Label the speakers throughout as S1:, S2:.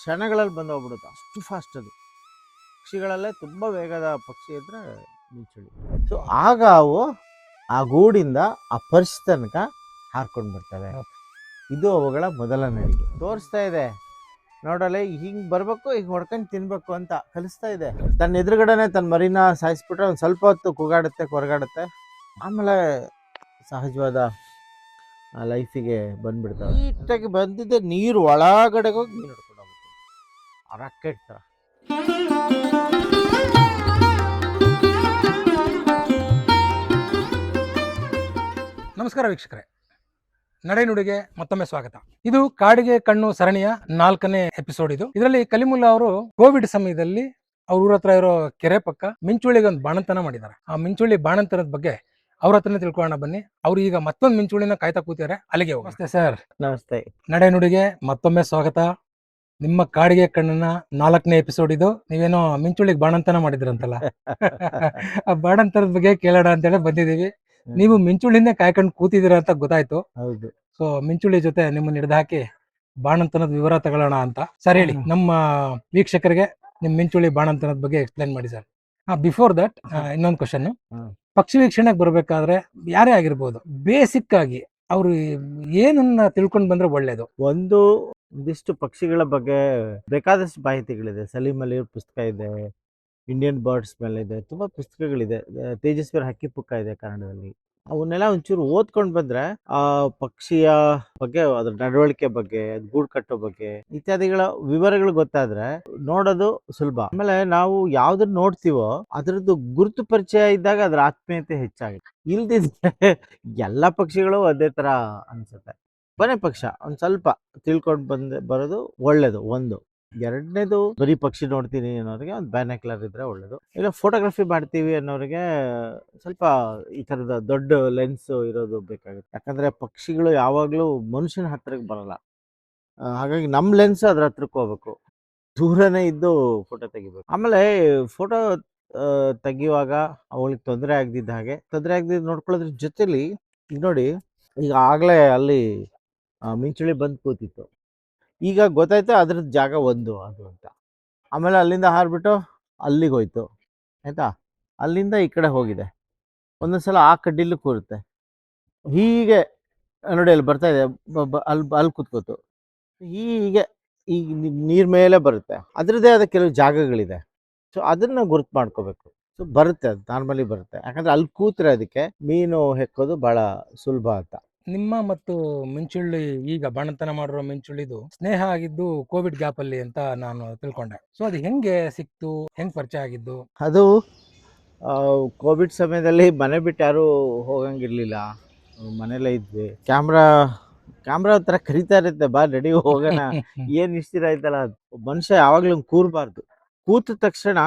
S1: ಕ್ಷಣಗಳಲ್ಲಿ ಬಂದು ಹೋಗ್ಬಿಡುತ್ತೆ, ಅಷ್ಟು ಫಾಸ್ಟ್ ಅದು. ಪಕ್ಷಿಗಳಲ್ಲೇ ತುಂಬ ವೇಗದ ಪಕ್ಷಿ ಅಂದರೆ ಮಿಂಚುಳ್ಳಿ. ಸೊ ಆಗ ಅವು ಆ ಗೂಡಿಂದ ಆ ಪರ್ಸ್ ತನಕ ಹಾರ್ಕೊಂಡು ಬರ್ತವೆ. ಇದು ಅವುಗಳ ಮೊದಲ ನಡಿಗೆ. ತೋರಿಸ್ತಾ ಇದೆ ನೋಡಲೆ, ಹಿಂಗೆ ಬರಬೇಕು, ಹಿಂಗೆ ಹೊಡ್ಕೊಂಡು ತಿನ್ಬೇಕು ಅಂತ ಕಲಿಸ್ತಾ ಇದೆ. ತನ್ನ ಎದುರುಗಡೆನೆ ತನ್ನ ಮರಿನ ಸಾಯಿಸ್ಬಿಟ್ರೆ ಒಂದು ಸ್ವಲ್ಪ ಹೊತ್ತು ಕೂಗಾಡುತ್ತೆ, ಕೊರಗಾಡುತ್ತೆ, ಆಮೇಲೆ ಸಹಜವಾದ ಲೈಫಿಗೆ ಬಂದ್ಬಿಡ್ತಾವೆ. ನೀಟಾಗಿ ಬಂದಿದ್ದೆ ನೀರು ಒಳಗಡೆಗೆ ಹೋಗಿ ನೀರು ಹಿಡ್ಕೊಂಡು ಹೋಗ್ಬಿಡ್ತೀವಿ, ರಾಕೆಟ್ ಥರ.
S2: ನಮಸ್ಕಾರ ವೀಕ್ಷಕರೇ, ನಡೆನುಡಿಗೆ ಮತ್ತೊಮ್ಮೆ ಸ್ವಾಗತ. ಇದು ಕಾಡಿಗೆ ಕಣ್ಣು ಸರಣಿಯ 4ನೇ ಎಪಿಸೋಡ್. ಇದರಲ್ಲಿ ಕಲಿಮುಲ್ಲಾ ಅವರು ಕೋವಿಡ್ ಸಮಯದಲ್ಲಿ ಅವ್ರ ಊರ ಹತ್ರ ಇರೋ ಕೆರೆ ಪಕ್ಕ ಮಿಂಚುಳ್ಳಿಗೆ ಒಂದು ಬಾಣಂತನ ಮಾಡಿದ್ದಾರೆ. ಆ ಮಿಂಚುಳ್ಳಿ ಬಾಣಂತನದ ಬಗ್ಗೆ ಅವ್ರ ಹತ್ರನೇ ತಿಳ್ಕೊಳ್ಳೋಣ ಬನ್ನಿ. ಅವ್ರು ಈಗ ಮತ್ತೊಂದು ಮಿಂಚುಳ್ಳಿನ ಕಾಯ್ತಾ ಕೂತಿದ್ದಾರೆ, ಅಲ್ಲಿಗೆ ಹೋಗಿ. ನಮಸ್ತೆ ಸರ್.
S1: ನಮಸ್ತೆ.
S2: ನಡೆನುಡಿಗೆ ಮತ್ತೊಮ್ಮೆ ಸ್ವಾಗತ. ನಿಮ್ಮ ಕಾಡಿಗೆ ಕಣ್ಣನ 4ನೇ ಎಪಿಸೋಡ್ ಇದು. ನೀವೇನೋ ಮಿಂಚುಳ್ಳಿಗೆ ಬಾಣಂತನ ಮಾಡಿದ್ರಂತಲ್ಲ, ಆ ಬಾಣಂತನದ ಬಗ್ಗೆ ಕೇಳೋಣ ಅಂತೇಳಿ ಬಂದಿದ್ದೀವಿ. ನೀವು ಮಿಂಚುಳ್ಳಿನೇ ಕಾಯ್ಕೊಂಡು ಕೂತಿದ್ದೀರಾ ಅಂತ ಗೊತ್ತಾಯ್ತು.
S1: ಹೌದು.
S2: ಸೊ ಮಿಂಚುಳ್ಳಿ ಜೊತೆ ನಿಮ್ಮನ್ನ ಹಿಡಿದು ಹಾಕಿ ಬಾಣಂತನದ ವಿವರ ತಗೊಳ್ಳೋಣ ಅಂತ. ಸರ್ ಹೇಳಿ, ನಮ್ಮ ವೀಕ್ಷಕರಿಗೆ ನಿಮ್ ಮಿಂಚುಳ್ಳಿ ಬಾಣಂತನದ ಬಗ್ಗೆ ಎಕ್ಸ್ಪ್ಲೈನ್ ಮಾಡಿ ಸರ್. ಬಿಫೋರ್ ದಟ್ ಇನ್ನೊಂದು ಕ್ವಶನ್. ಪಕ್ಷಿ ವೀಕ್ಷಣೆಗೆ ಬರ್ಬೇಕಾದ್ರೆ ಯಾರೇ ಆಗಿರ್ಬೋದು, ಬೇಸಿಕ್ ಆಗಿ ಅವ್ರು ಏನನ್ನ ತಿಳ್ಕೊಂಡ್ ಬಂದ್ರೆ ಒಳ್ಳೇದು?
S1: ಒಂದಿಷ್ಟು ಪಕ್ಷಿಗಳ ಬಗ್ಗೆ ಬೇಕಾದಷ್ಟು ಮಾಹಿತಿಗಳಿದೆ. ಸಲೀಂ ಅಲಿ ಅವ್ರ ಪುಸ್ತಕ ಇದೆ, ಇಂಡಿಯನ್ ಬರ್ಡ್ಸ್ ಮೇಲೆ ಇದೆ, ತುಂಬ ಪುಸ್ತಕಗಳಿದೆ. ತೇಜಸ್ವಿ ಹಕ್ಕಿ ಪುಕ್ಕ ಇದೆ ಕನ್ನಡದಲ್ಲಿ. ಅವನ್ನೆಲ್ಲ ಒಂಚೂರು ಓದ್ಕೊಂಡು ಬಂದ್ರೆ ಆ ಪಕ್ಷಿಯ ಬಗ್ಗೆ, ಅದ್ರ ನಡವಳಿಕೆ ಬಗ್ಗೆ, ಗೂಡು ಕಟ್ಟೋ ಬಗ್ಗೆ ಇತ್ಯಾದಿಗಳ ವಿವರಗಳು ಗೊತ್ತಾದ್ರೆ ನೋಡೋದು ಸುಲಭ. ಆಮೇಲೆ ನಾವು ಯಾವ್ದನ್ನ ನೋಡ್ತೀವೋ ಅದ್ರದ್ದು ಗುರುತು ಪರಿಚಯ ಇದ್ದಾಗ ಅದ್ರ ಆತ್ಮೀಯತೆ ಹೆಚ್ಚಾಗುತ್ತೆ. ಇಲ್ದಿದ್ರೆ ಎಲ್ಲ ಪಕ್ಷಿಗಳು ಅದೇ ತರ ಅನ್ಸುತ್ತೆ. ಕೊನೆ ಪಕ್ಷ ಒಂದ್ ಸ್ವಲ್ಪ ತಿಳ್ಕೊಂಡು ಬರೋದು ಒಳ್ಳೇದು. ಎರಡನೇದು, ಬರೀ ಪಕ್ಷಿ ನೋಡ್ತೀನಿ ಅನ್ನೋರಿಗೆ ಒಂದು ಬ್ಯಾನಕ್ಯುಲರ್ ಇದ್ರೆ ಒಳ್ಳೇದು. ಇಲ್ಲ ಫೋಟೋಗ್ರಫಿ ಮಾಡ್ತೀವಿ ಅನ್ನೋರಿಗೆ ಸ್ವಲ್ಪ ಈ ಥರದ ದೊಡ್ಡ ಲೆನ್ಸ್ ಇರೋದು ಬೇಕಾಗುತ್ತೆ. ಯಾಕಂದ್ರೆ ಪಕ್ಷಿಗಳು ಯಾವಾಗಲೂ ಮನುಷ್ಯನ ಹತ್ರಕ್ಕೆ ಬರಲ್ಲ. ಹಾಗಾಗಿ ನಮ್ಮ ಲೆನ್ಸ್ ಅದ್ರ ಹತ್ರಕ್ಕೆ ಹೋಗ್ಬೇಕು, ದೂರನೇ ಇದ್ದು ಫೋಟೋ ತೆಗಿಬೇಕು. ಆಮೇಲೆ ಫೋಟೋ ತೆಗಿಯುವಾಗ ಅವಳಿಗೆ ತೊಂದರೆ ಆಗದಿದ್ದು ನೋಡ್ಕೊಳ್ಳೋದ್ರ ಜೊತೆಲಿ ಈಗ ನೋಡಿ, ಈಗ ಆಗಲೇ ಅಲ್ಲಿ ಮಿಂಚುಳ್ಳಿ ಬಂದು ಕೂತಿತ್ತು. ಈಗ ಗೊತ್ತಾಯ್ತು ಅದ್ರದ್ದು ಜಾಗ ಅದು ಅಂತ. ಆಮೇಲೆ ಅಲ್ಲಿಂದ ಹಾರ್ಬಿಟ್ಟು ಅಲ್ಲಿಗೆ ಹೋಯ್ತು, ಆಯ್ತಾ. ಅಲ್ಲಿಂದ ಈ ಕಡೆ ಹೋಗಿದೆ, ಒಂದೊಂದ್ಸಲ ಆ ಕಡ್ಡಿಲ್ಲೂ ಕೂರುತ್ತೆ. ಹೀಗೆ ನೋಡಿ ಅಲ್ಲಿ ಬರ್ತಾ ಇದೆ, ಅಲ್ಲಿ ಕೂತ್ಕೋತು. ಹೀಗೆ ಈಗ ನೀರ್ ಮೇಲೆ ಬರುತ್ತೆ. ಅದ್ರದ್ದೇ ಆದ ಕೆಲವು ಜಾಗಗಳಿದೆ. ಸೊ ಅದನ್ನ ಗುರುತು ಮಾಡ್ಕೋಬೇಕು. ಸೊ ಬರುತ್ತೆ, ಅದು ನಾರ್ಮಲಿ ಬರುತ್ತೆ. ಯಾಕಂದ್ರೆ ಅಲ್ಲಿ ಕೂತ್ರೆ ಅದಕ್ಕೆ ಮೀನು ಹೆಕ್ಕೋದು ಬಹಳ ಸುಲಭ ಅಂತ.
S2: ನಿಮ್ಮ ಮತ್ತು ಮಿಂಚುಳ್ಳಿ, ಈಗ ಬಾಣಂತನ ಮಾಡಿರೋ ಮಿಂಚುಳ್ಳಿದು ಸ್ನೇಹ ಆಗಿದ್ದು ಕೋವಿಡ್ ಗ್ಯಾಪ್ ಅಲ್ಲಿ ಅಂತ ನಾನು ತಿಳ್ಕೊಂಡೆ. ಸೊ ಅದು ಹೆಂಗೆ ಸಿಕ್ತು, ಹೆಂಗ್ ಪರಿಚಯ ಆಗಿದ್ದು?
S1: ಅದು ಕೋವಿಡ್ ಸಮಯದಲ್ಲಿ ಮನೆ ಬಿಟ್ಟು ಯಾರು ಹೋಗಂಗಿರ್ಲಿಲ್ಲ, ಮನೇಲೇ ಇದ್ವಿ. ಕ್ಯಾಮ್ರಾ ಹತ್ರ ಕರಿತಾ ಇರುತ್ತೆ, ಬಾ ರೆಡಿ ಹೋಗೋಣ. ಏನ್ ಇಷ್ಟಿರ ಆಯ್ತಲ್ಲ, ಮನುಷ್ಯ ಯಾವಾಗ್ಲೂ ಕೂರ್ಬಾರ್ದು. ಕೂತ ತಕ್ಷಣ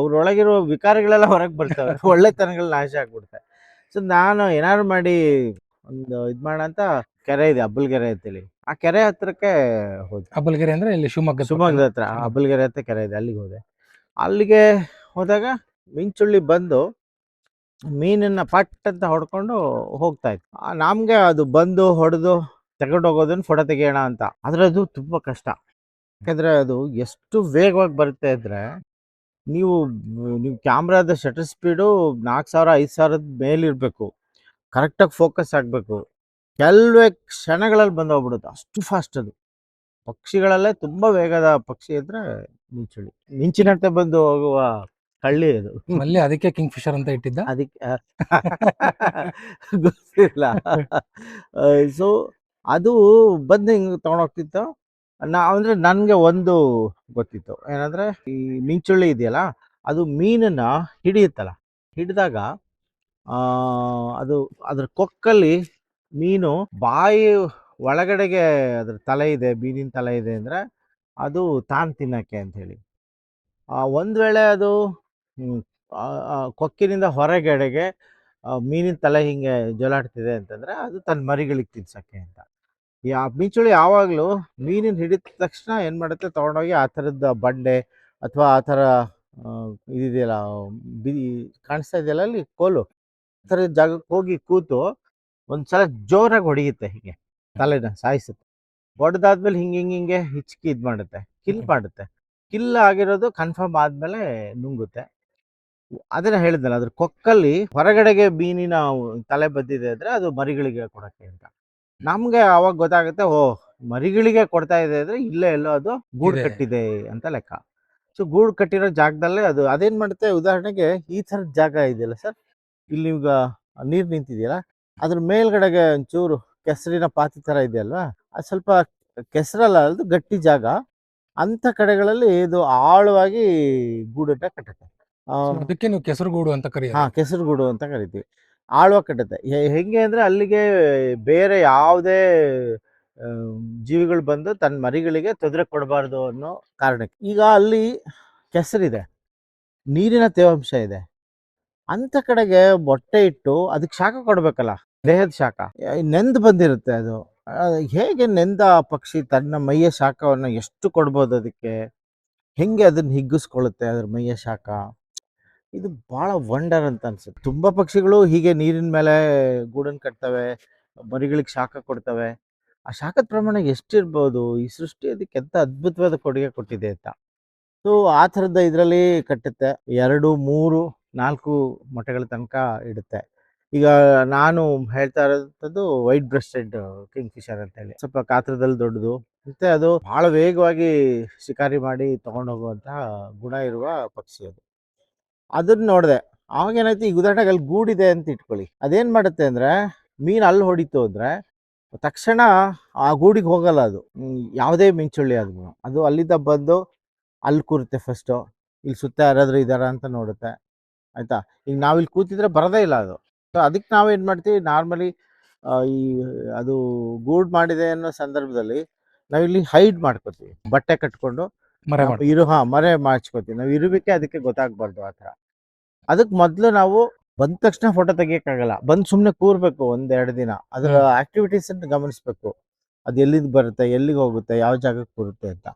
S1: ಅವ್ರೊಳಗಿರೋ ವಿಕಾರಗಳೆಲ್ಲ ಹೊರಗೆ ಬರ್ತವೆ, ಒಳ್ಳೆತನಗಳು ನಾಶ ಆಗ್ಬಿಡ್ತವೆ. ಸೊ ನಾನು ಏನಾದ್ರು ಮಾಡಿ ಒಂದು ಇದ್ ಮಾಡ ಅಂತ, ಕೆರೆ ಇದೆ ಅಬ್ಬಲ್ಗೆರೆ ಅಂತೇಳಿ, ಆ ಕೆರೆ ಹತ್ರಕ್ಕೆ ಹೋದೆ.
S2: ಅಬ್ಬಲ್ಗೆರೆ ಅಂದ್ರೆ ಇಲ್ಲಿ
S1: ಶಿವಮೊಗ್ಗದ ಹತ್ರ ಅಬ್ಬಲ್ಗೆರೆ ಅಂತ ಕೆರೆ ಇದೆ, ಅಲ್ಲಿಗೆ ಹೋದೆ. ಅಲ್ಲಿಗೆ ಹೋದಾಗ ಮಿಂಚುಳ್ಳಿ ಬಂದು ಮೀನನ್ನ ಪಟ್ ಅಂತ ಹೊಡ್ಕೊಂಡು ಹೋಗ್ತಾ ಇತ್ತು. ನಮ್ಗೆ ಅದು ಬಂದು ಹೊಡೆದು ತಗೊಂಡು ಹೋಗೋದನ್ನ ಫೋಟೋ ತೆಗಿಯೋಣ ಅಂತ. ಆದ್ರೆ ಅದು ತುಂಬಾ ಕಷ್ಟ. ಯಾಕಂದ್ರೆ ಅದು ಎಷ್ಟು ವೇಗವಾಗಿ ಬರುತ್ತೆ ಅಂದ್ರೆ, ನೀವು ಕ್ಯಾಮ್ರಾದ ಶಟರ್ ಸ್ಪೀಡು 4000-5000 ಮೇಲಿರ್ಬೇಕು, ಕರೆಕ್ಟಾಗಿ ಫೋಕಸ್ ಆಗಬೇಕು. ಕೆಲವೇ ಕ್ಷಣಗಳಲ್ಲಿ ಬಂದು ಹೋಗ್ಬಿಡುತ್ತೆ, ಅಷ್ಟು ಫಾಸ್ಟ್ ಅದು. ಪಕ್ಷಿಗಳಲ್ಲೇ ತುಂಬಾ ವೇಗದ ಪಕ್ಷಿ ಅಂದ್ರೆ ಮಿಂಚುಳ್ಳಿ. ಮಿಂಚಿನಂತೆ ಬಂದು ಹೋಗುವ ಕಳ್ಳಿ ಅದು.
S2: ಅಲ್ಲಿ ಅದಕ್ಕೆ ಕಿಂಗ್ ಫಿಶರ್ ಅಂತ ಇಟ್ಟಿದ್ದ,
S1: ಅದಕ್ಕೆ ಗೊತ್ತಿಲ್ಲ. ಸೊ ಅದು ಬಂದು ಹಿಂಗೆ ತಗೊಂಡೋಗ್ತಿತ್ತು. ಅಂದ್ರೆ ನನ್ಗೆ ಒಂದು ಗೊತ್ತಿತ್ತು, ಏನಂದ್ರೆ ಈ ಮಿಂಚುಳ್ಳಿ ಇದೆಯಲ್ಲ, ಅದು ಮೀನನ್ನ ಹಿಡಿಯುತ್ತಲ್ಲ, ಹಿಡಿದಾಗ ಅದು ಅದ್ರ ಕೊಕ್ಕಲ್ಲಿ ಮೀನು ಬಾಯಿ ಒಳಗಡೆಗೆ ಅದ್ರ ತಲೆ ಇದೆ, ಮೀನಿನ ತಲೆ ಇದೆ ಅಂದ್ರೆ ಅದು ತಾನು ತಿನ್ನಕ್ಕೆ ಅಂತ ಹೇಳಿ. ಒಂದ್ ವೇಳೆ ಅದು ಕೊಕ್ಕಿನಿಂದ ಹೊರಗಡೆಗೆ ಮೀನಿನ ತಲೆ ಹಿಂಗೆ ಜೊಲಾಡ್ತಿದೆ ಅಂತಂದ್ರೆ ಅದು ತನ್ನ ಮರಿಗಳಿಗೆ ತಿನ್ಸಕ್ಕೆ ಅಂತ. ಮಿಂಚುಳ್ಳಿ ಯಾವಾಗಲೂ ಮೀನಿನ ಹಿಡಿದ ತಕ್ಷಣ ಏನು ಮಾಡುತ್ತೆ, ತೊಗೊಂಡೋಗಿ ಆ ಥರದ ಬಂಡೆ ಅಥವಾ ಆ ಥರ ಇದಿದೆಯಲ್ಲ, ಕಾಣಿಸ್ತಾ ಇದೆಯಲ್ಲ ಅಲ್ಲಿ ಕೋಲು, ಆ ಥರದ ಜಾಗಕ್ಕೆ ಹೋಗಿ ಕೂತು ಒಂದ್ಸಲ ಜೋರಾಗಿ ಹೊಡೆಯುತ್ತೆ, ಹೀಗೆ ತಲೆನ ಸಾಯಿಸುತ್ತೆ. ಹೊಡೆದಾದ್ಮೇಲೆ ಹಿಂಗೆ ಹಿಚ್ಕಿ ಇದು ಮಾಡುತ್ತೆ, ಕಿಲ್ ಮಾಡುತ್ತೆ. ಕಿಲ್ ಆಗಿರೋದು ಕನ್ಫರ್ಮ್ ಆದ್ಮೇಲೆ ನುಂಗುತ್ತೆ. ಅದನ್ನ ಹೇಳಿದ್ನಲ್ಲ, ಅದ್ರ ಕೊಕ್ಕಲ್ಲಿ ಹೊರಗಡೆಗೆ ಮೀನಿನ ತಲೆ ಬದ್ದಿದೆ ಅಂದ್ರೆ ಅದು ಮರಿಗಳಿಗೆ ಕೊಡಕ್ಕೆ ಅಂತ. ನಮ್ಗೆ ಅವಾಗ ಗೊತ್ತಾಗುತ್ತೆ, ಓ ಮರಿಗಳಿಗೆ ಕೊಡ್ತಾ ಇದೆ ಅಂದ್ರೆ ಇಲ್ಲೇ ಎಲ್ಲೋ ಅದು ಗೂಡು
S2: ಇದೆ.
S1: ಕಟ್ಟಿದೆ ಅಂತ ಲೆಕ್ಕ. ಸೊ ಗೂಡು ಕಟ್ಟಿರೋ ಜಾಗದಲ್ಲೇ ಅದು ಅದೇನ್ ಮಾಡುತ್ತೆ, ಉದಾಹರಣೆಗೆ ಈ ಥರದ ಜಾಗ ಇದೆಯಲ್ಲ ಸರ್, ಇಲ್ಲಿ ಈಗ ನೀರು ನಿಂತಿದೆಯಲ್ಲ, ಅದ್ರ ಮೇಲ್ಗಡೆಗೆ ಒಂಚೂರು ಕೆಸರಿನ ಪಾತಿ ಥರ ಇದೆಯಲ್ವಾ, ಅದು ಸ್ವಲ್ಪ ಕೆಸರಲ್ಲ, ಅದು ಗಟ್ಟಿ ಜಾಗ. ಅಂಥ ಕಡೆಗಳಲ್ಲಿ ಇದು ಆಳವಾಗಿ ಗೂಡನ್ನ ಕಟ್ಟುತ್ತೆ.
S2: So ಅದಕ್ಕೆ ನೀವು ಕೆಸರುಗೂಡು ಅಂತ ಕರೆಯೋದು.
S1: ಹಾಂ, ಕೆಸರುಗೂಡು ಅಂತ ಕರಿತೀವಿ. ಆಳವಾಗಿ ಕಟ್ಟುತ್ತೆ. ಹೆಂಗೆ ಅಂದರೆ ಅಲ್ಲಿಗೆ ಬೇರೆ ಯಾವುದೇ ಜೀವಿಗಳು ಬಂದು ತನ್ನ ಮರಿಗಳಿಗೆ ತೊಂದರೆ ಕೊಡಬಾರ್ದು ಅನ್ನೋ ಕಾರಣಕ್ಕೆ. ಈಗ ಅಲ್ಲಿ ಕೆಸರಿದೆ, ನೀರಿನ ತೇವಾಂಶ ಇದೆ. ಅಂಥ ಕಡೆಗೆ ಮೊಟ್ಟೆ ಇಟ್ಟು ಅದಕ್ಕೆ ಶಾಖ ಕೊಡಬೇಕಲ್ಲ, ದೇಹದ ಶಾಖ. ನೆಂದು ಬಂದಿರುತ್ತೆ ಅದು. ಹೇಗೆ ನೆಂದ ಪಕ್ಷಿ ತನ್ನ ಮೈಯ ಶಾಖವನ್ನು ಎಷ್ಟು ಕೊಡ್ಬೋದು ಅದಕ್ಕೆ? ಹೆಂಗೆ ಅದನ್ನ ಹಿಗ್ಗಿಸ್ಕೊಳ್ಳುತ್ತೆ ಅದ್ರ ಮೈಯ ಶಾಖ? ಇದು ಭಾಳ ವಂಡರ್ ಅಂತ ಅನ್ಸುತ್ತೆ. ತುಂಬಾ ಪಕ್ಷಿಗಳು ಹೀಗೆ ನೀರಿನ ಮೇಲೆ ಗೂಡನ್ನು ಕಟ್ತವೆ, ಮರಿಗಳಿಗೆ ಶಾಖ ಕೊಡ್ತವೆ. ಆ ಶಾಖದ ಪ್ರಮಾಣ ಎಷ್ಟಿರ್ಬೋದು? ಈ ಸೃಷ್ಟಿ ಅದಕ್ಕೆ ಎಂಥ ಅದ್ಭುತವಾದ ಕೊಡುಗೆ ಕೊಟ್ಟಿದೆ ಅಂತ. ಸೊ ಆ ಥರದ ಇದರಲ್ಲಿ ಕಟ್ಟುತ್ತೆ. 2, 3, 4 ಮೊಟ್ಟೆಗಳ ತನಕ ಇಡುತ್ತೆ. ಈಗ ನಾನು ಹೇಳ್ತಾ ಇರೋಂಥದ್ದು ವೈಟ್ ಬ್ರೆಸ್ಟೆಡ್ ಕಿಂಗ್ ಫಿಶರ್ ಅಂತ ಹೇಳಿ. ಸ್ವಲ್ಪ ಗಾತ್ರದಲ್ಲಿ ದೊಡ್ಡದು. ಮತ್ತೆ ಅದು ಭಾಳ ವೇಗವಾಗಿ ಶಿಕಾರಿ ಮಾಡಿ ತಗೊಂಡು ಹೋಗುವಂತಹ ಗುಣ ಇರುವ ಪಕ್ಷಿ ಅದು. ಅದನ್ನ ನೋಡಿದೆ. ಅವಾಗೇನಾಯ್ತು, ಈಗ ಉದಾಹರಣೆಗೆ ಅಲ್ಲಿ ಗೂಡಿದೆ ಅಂತ ಇಟ್ಕೊಳ್ಳಿ. ಅದೇನ್ ಮಾಡುತ್ತೆ ಅಂದ್ರೆ, ಮೀನು ಅಲ್ಲಿ ಹೊಡಿತು ಅಂದ್ರೆ ತಕ್ಷಣ ಆ ಗೂಡಿಗೆ ಹೋಗಲ್ಲ ಅದು. ಯಾವುದೇ ಮಿಂಚುಳ್ಳಿ ಆದ್ರೂ ಅದು ಅಲ್ಲಿಂದ ಬಂದು ಅಲ್ಲಿ ಕೂರುತ್ತೆ ಫಸ್ಟು. ಇಲ್ಲಿ ಸುತ್ತ ಯಾರಾದ್ರೂ ಇದಾರ ಅಂತ ನೋಡುತ್ತೆ, ಆಯ್ತಾ. ಈಗ ನಾವಿಲ್ಲಿ ಕೂತಿದ್ರೆ ಬರೋದೇ ಇಲ್ಲ ಅದು. ಸೊ ಅದಕ್ಕೆ ನಾವೇನು ಮಾಡ್ತೀವಿ, ನಾರ್ಮಲಿ ಈ ಅದು ಗೂಡು ಮಾಡಿದೆ ಅನ್ನೋ ಸಂದರ್ಭದಲ್ಲಿ ನಾವಿಲ್ಲಿ ಹೈಡ್ ಮಾಡ್ಕೋತೀವಿ, ಬಟ್ಟೆ ಕಟ್ಕೊಂಡು
S2: ಮರೆ
S1: ನಾವು
S2: ಮಾಡ್ಕೊಳ್ಳಿ.
S1: ಮರೆ ಮಾಡ್ಸ್ಕೊತೀವಿ. ನಾವು ಇರುವಿಕೆ ಅದಕ್ಕೆ ಗೊತ್ತಾಗ್ಬಾರ್ದು ಆ ಥರ. ಅದಕ್ಕೆ ಮೊದಲು ನಾವು ಬಂದ ತಕ್ಷಣ ಫೋಟೋ ತೆಗಿಯಕ್ಕಾಗಲ್ಲ. ಬಂದು ಸುಮ್ಮನೆ ಕೂರ್ಬೇಕು 1-2 ದಿನ. ಅದರ ಆಕ್ಟಿವಿಟೀಸ್ ಅನ್ನು ಗಮನಿಸ್ಬೇಕು. ಅದು ಎಲ್ಲಿಂದ ಬರುತ್ತೆ, ಎಲ್ಲಿಗೆ ಹೋಗುತ್ತೆ, ಯಾವ ಜಾಗಕ್ಕೆ ಕೂರುತ್ತೆ ಅಂತ.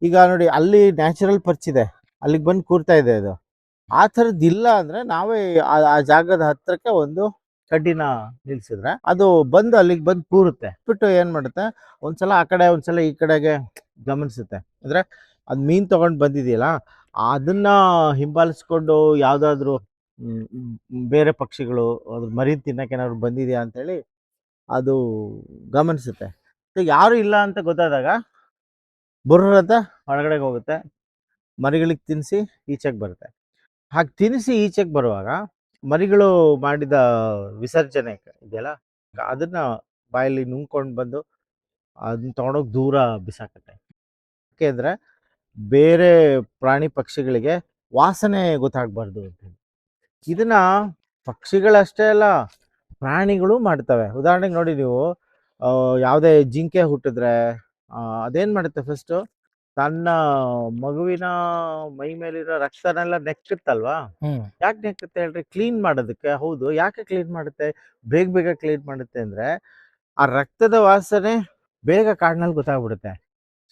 S1: ಈಗ ನೋಡಿ, ಅಲ್ಲಿ ನ್ಯಾಚುರಲ್ ಪರ್ಚ್ ಇದೆ, ಅಲ್ಲಿಗೆ ಬಂದು ಕೂರ್ತಾ ಇದೆ ಅದು. ಆ ಥರದ್ದು ಇಲ್ಲ ಅಂದ್ರೆ ನಾವೇ ಆ ಜಾಗದ ಹತ್ರಕ್ಕೆ ಒಂದು ಕಡ್ಡಿನ ನಿಲ್ಸಿದ್ರೆ ಅದು ಬಂದು ಅಲ್ಲಿಗೆ ಬಂದು ಕೂರುತ್ತೆ. ಬಿಟ್ಟು ಏನ್ ಮಾಡುತ್ತೆ, ಒಂದ್ಸಲ ಆ ಕಡೆ ಒಂದ್ಸಲ ಈ ಕಡೆಗೆ ಗಮನಿಸುತ್ತೆ. ಅಂದ್ರೆ ಅದು ಮೀನ್ ತಗೊಂಡು ಬಂದಿದೆಯಲ್ಲ, ಅದನ್ನ ಹಿಂಬಾಲಿಸ್ಕೊಂಡು ಯಾವ್ದಾದ್ರು ಬೇರೆ ಪಕ್ಷಿಗಳು ಅದ್ರ ಮರಿ ತಿನ್ನಕ್ಕೆ ಏನಾದ್ರು ಬಂದಿದೆಯಾ ಅಂತೇಳಿ ಅದು ಗಮನಿಸುತ್ತೆ. ಸೊ ಯಾರು ಇಲ್ಲ ಅಂತ ಗೊತ್ತಾದಾಗ ಬುರ್ರ್ ಅಂತ ಒಳಗಡೆಗೆ ಹೋಗುತ್ತೆ, ಮರಿಗಳಿಗೆ ತಿನ್ನಿಸಿ ಈಚೆಗೆ ಬರುತ್ತೆ. ಹಾಗೆ ತಿನ್ನಿಸಿ ಈಚೆಗೆ ಬರುವಾಗ ಮರಿಗಳು ಮಾಡಿದ ವಿಸರ್ಜನೆ ಇದೆಯಲ್ಲ, ಅದನ್ನ ಬಾಯಲ್ಲಿ ನುಂಗ್ಕೊಂಡು ಬಂದು ಅದನ್ನ ತಗೊಂಡೋಗಿ ದೂರ ಬಿಸಾಕತ್ತೆ. ಯಾಕೆಂದ್ರೆ ಬೇರೆ ಪ್ರಾಣಿ ಪಕ್ಷಿಗಳಿಗೆ ವಾಸನೆ ಗೊತ್ತಾಗಬಾರ್ದು ಅಂತ. ಇದನ್ನ ಪಕ್ಷಿಗಳಷ್ಟೇ ಅಲ್ಲ, ಪ್ರಾಣಿಗಳು ಮಾಡ್ತವೆ. ಉದಾಹರಣೆಗೆ ನೋಡಿ ನೀವು, ಯಾವುದೇ ಜಿಂಕೆ ಹುಟ್ಟಿದ್ರೆ ಅದೇನ್ ಮಾಡುತ್ತೆ, ಫಸ್ಟು ತನ್ನ ಮಗುವಿನ ಮೈ ಮೇಲಿರೋ ರಕ್ತನೆಲ್ಲ ನೆಕ್ಕುತ್ತಲ್ವಾ. ಯಾಕೆ ನೆಕ್ಕುತ್ತೆ ಹೇಳ್ರಿ? ಕ್ಲೀನ್ ಮಾಡೋದಕ್ಕೆ. ಹೌದು, ಯಾಕೆ ಕ್ಲೀನ್ ಮಾಡುತ್ತೆ? ಬೇಗ ಬೇಗ ಕ್ಲೀನ್ ಮಾಡುತ್ತೆ ಅಂದ್ರೆ ಆ ರಕ್ತದ ವಾಸನೆ ಬೇಗ ಕಾಡಿನಲ್ಲಿ ಗೊತ್ತಾಗ್ಬಿಡುತ್ತೆ.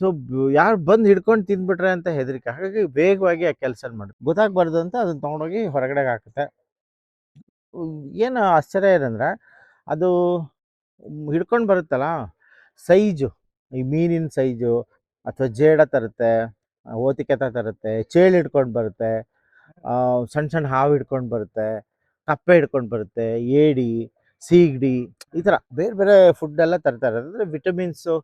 S1: ಸೊ ಯಾರು ಬಂದು ಹಿಡ್ಕೊಂಡು ತಿಂದ್ಬಿಟ್ರೆ ಅಂತ ಹೆದರಿಕೆ. ಹಾಗಾಗಿ ವೇಗವಾಗಿ ಆ ಕೆಲಸ ಮಾಡುತ್ತೆ. ಗೊತ್ತಾಗ್ಬಾರ್ದು ಅಂತ ಅದನ್ನ ತಗೊಂಡೋಗಿ ಹೊರಗಡೆಗೆ ಹಾಕುತ್ತೆ. ಏನು ಆಶ್ಚರ್ಯ ಏನಂದ್ರೆ, ಅದು ಹಿಡ್ಕೊಂಡು ಬರುತ್ತಲ್ಲ, ಸೈಜು, ಈ ಮೀನಿನ ಸೈಜು ಅಥವಾ ಜೇಡ ತರುತ್ತೆ, ಓತಿಕೆತ ತರುತ್ತೆ, ಚೇಳು ಹಿಡ್ಕೊಂಡು ಬರುತ್ತೆ, ಸಣ್ಣ ಸಣ್ಣ ಹಾವು ಹಿಡ್ಕೊಂಡು ಬರುತ್ತೆ, ಕಪ್ಪೆ ಹಿಡ್ಕೊಂಡು ಬರುತ್ತೆ, ಏಡಿ, ಸೀಗಡಿ, ಈ ಥರ ಬೇರೆ ಬೇರೆ ಫುಡ್ ಎಲ್ಲ ತರ್ತಾರೆ. ಅಂದರೆ ವಿಟಮಿನ್ಸು,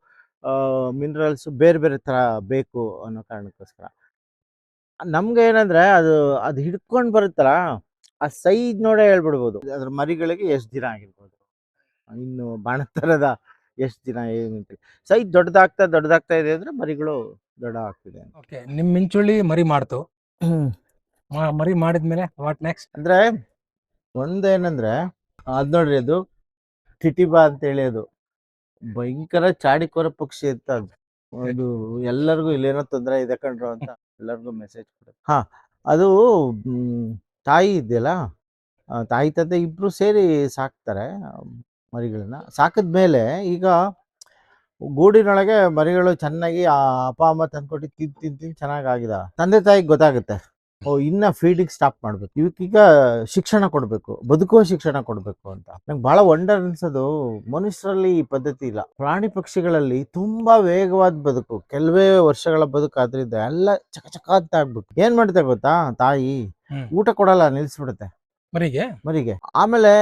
S1: ಮಿನರಲ್ಸು ಬೇರೆ ಬೇರೆ ಥರ ಬೇಕು ಅನ್ನೋ ಕಾರಣಕ್ಕೋಸ್ಕರ. ನಮ್ಗೆ ಏನಂದ್ರೆ, ಅದು ಹಿಡ್ಕೊಂಡು ಬರುತ್ತಲ್ಲ, ಆ ಸೈಜ್ ನೋಡೇ ಹೇಳ್ಬಿಡ್ಬೋದು ಅದ್ರ ಮರಿಗಳಿಗೆ ಎಷ್ಟು ದಿನ ಆಗಿರ್ಬೋದು, ಇನ್ನು ಬಾಣತ್ತರದ ಎಷ್ಟು ದಿನ ಏನಂತ. ಸೈಜ್ ದೊಡ್ಡದಾಗ್ತಾ ಇದೆ ಅಂದ್ರೆ ಮರಿಗಳು ದೊಡ್ಡ ಆಗ್ತಿದೆ.
S2: ಓಕೆ, ನಿಮ್ ಮಿಂಚುಳ್ಳಿ ಮರಿ ಮಾಡ್ತು. ಮರಿ ಮಾಡಿದ್ಮೇಲೆ ವಾಟ್ ನೆಕ್ಸ್ಟ್?
S1: ಅಂದ್ರೆ ಒಂದೇನಂದ್ರೆ, ಅದ್ ನೋಡ್ರಿ, ಅದು ಟಿಟಿಬಾ ಅಂತ ಹೇಳಿ, ಅದು ಭಯಂಕರ ಚಾಡಿಕೋರ ಪಕ್ಷಿ ಅಂತ. ಅದು ಎಲ್ಲರಿಗೂ ಇಲ್ಲೇನೋ ತೊಂದರೆ ಇದೆ ಕಣ್ರು ಅಂತ ಎಲ್ಲರಿಗೂ ಮೆಸೇಜ್ ಕೊಡುತ್ತೆ. ಹಾ, ಅದು ತಾಯಿ ಇದೆಯಲ್ಲ, ತಾಯಿ ತಂದೆ ಇಬ್ರು ಸೇರಿ ಸಾಕ್ತಾರೆ ಮರಿಗಳನ್ನ. ಸಾಕಿದ್ಮೇಲೆ ಈಗ ಗೂಡಿನೊಳಗೆ ಮರಿಗಳು ಚೆನ್ನಾಗಿ ಆ ಅಪ್ಪ ಅಮ್ಮ ತಂದ್ಕೊಟ್ಟು ತಿಂದು ಚೆನ್ನಾಗಿ ಆಗಿದೆ. ತಂದೆ ತಾಯಿಗೆ ಗೊತ್ತಾಗುತ್ತೆ, ಇನ್ನ ಫೀಡಿಂಗ್ ಸ್ಟಾಪ್ ಮಾಡ್ಬೇಕು, ಇವಕ್ಕೀಗ ಶಿಕ್ಷಣ ಕೊಡಬೇಕು, ಬದುಕುವ ಶಿಕ್ಷಣ ಕೊಡಬೇಕು ಅಂತ. ನಂಗೆ ಬಹಳ ವಂಡರ್ ಅನ್ಸೋದು, ಮನುಷ್ಯರಲ್ಲಿ ಈ ಪದ್ಧತಿ ಇಲ್ಲ. ಪ್ರಾಣಿ ಪಕ್ಷಿಗಳಲ್ಲಿ ತುಂಬಾ ವೇಗವಾದ ಬದುಕು, ಕೆಲವೇ ವರ್ಷಗಳ ಬದುಕು, ಆದ್ರಿಂದ ಎಲ್ಲ ಚಕ ಚಕ ಅಂತ ಆಗ್ಬಿಟ್ಟು ಏನ್ ಮಾಡುತ್ತೆ ಗೊತ್ತಾ, ತಾಯಿ ಊಟ ಕೊಡಲ್ಲ, ನಿಲ್ಸ್ಬಿಡುತ್ತೆ ಮರಿಗೆ. ಆಮೇಲೆ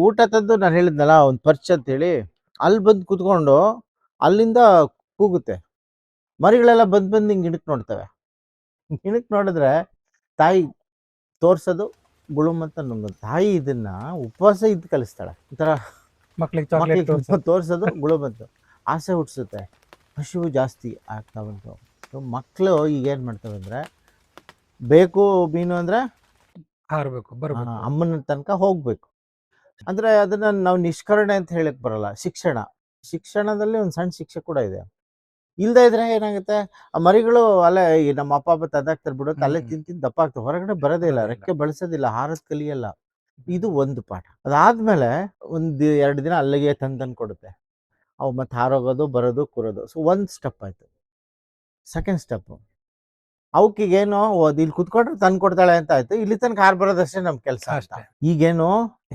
S1: ಊಟ ತಂದು ನಾನು ಹೇಳಿದ್ನಲ್ಲ ಒಂದು ಪರ್ಚ್ ಅಂತ ಹೇಳಿ, ಅಲ್ಲಿ ಬಂದು ಕುತ್ಕೊಂಡು ಅಲ್ಲಿಂದ ಕೂಗುತ್ತೆ. ಮರಿಗಳೆಲ್ಲ ಬಂದ್ ಹಿಂಗ್ ಇಣಕ್ ನೋಡ್ತವೆ. ಇಣಕ್ ನೋಡಿದ್ರೆ ತಾಯಿ ತೋರ್ಸೋದು ಗುಳುಮ್ ಅಂತ ನುಂಗೋದು. ತಾಯಿ ಇದನ್ನ ಉಪವಾಸ ಇದ್ದು ಕಲಿಸ್ತಾಳೆ. ಒಂಥರ ಮಕ್ಳಿಗೆ ತೋರ್ಸೋದು ಗುಳುಮ್ ಅಂತ ಆಸೆ ಹುಟ್ಟಿಸುತ್ತೆ. ಹಸಿವು ಜಾಸ್ತಿ ಆಗ್ತಾ ಬಂತು. ಮಕ್ಕಳು ಈಗ ಏನ್ ಮಾಡ್ತವೆ ಅಂದ್ರೆ, ಬೇಕು ಮೀನು ಅಂದ್ರೆ
S2: ಹಾರಬೇಕು, ಬರಬೇಕು,
S1: ಅಮ್ಮನ ತನಕ ಹೋಗ್ಬೇಕು. ಅಂದ್ರೆ ಅದನ್ನ ನಾವು ನಿಷ್ಕರಣೆ ಅಂತ ಹೇಳಕ್ ಬರಲ್ಲ. ಶಿಕ್ಷಣದಲ್ಲಿ ಒಂದು ಸಣ್ಣ ಶಿಕ್ಷೆ ಕೂಡ ಇದೆ. ಇಲ್ದೇ ಇದ್ರೆ ಏನಾಗುತ್ತೆ, ಆ ಮರಿಗಳು ಅಲ್ಲೇ ನಮ್ಮ ಅಪ್ಪ ತಂದಾಕ್ತಾರೆ ಬಿಡುತ್ತೆ, ಅಲ್ಲೇ ತಿಂದು ದಪ್ಪ ಆಗ್ತವೆ, ಹೊರಗಡೆ ಬರೋದೇ ಇಲ್ಲ, ರೆಕ್ಕೆ ಬಳಸೋದಿಲ್ಲ, ಹಾರದ್ ಕಲಿಯಲ್ಲ. ಇದು ಒಂದು ಪಾಠ. ಅದಾದ್ಮೇಲೆ ಒಂದ್ 2 ದಿನ ಅಲ್ಲಿಗೆ ತಂದು ಕೊಡುತ್ತೆ. ಅವು ಮತ್ತೆ ಹಾರೋಗೋದು, ಬರೋದು, ಕೂರೋದು. ಸೊ ಒಂದ್ ಸ್ಟೆಪ್ ಆಯ್ತು. ಸೆಕೆಂಡ್ ಸ್ಟೆಪ್, ಅವಕ್ಕೀಗೇನು ಇಲ್ಲಿ ಕುತ್ಕೊಂಡ್ರೆ ತಂದು ಕೊಡ್ತಾಳೆ ಅಂತ ಆಯ್ತು. ಇಲ್ಲಿ ತನಕ ಹಾರ್ ಬರೋದಷ್ಟೇ ನಮ್ ಕೆಲಸ. ಈಗೇನು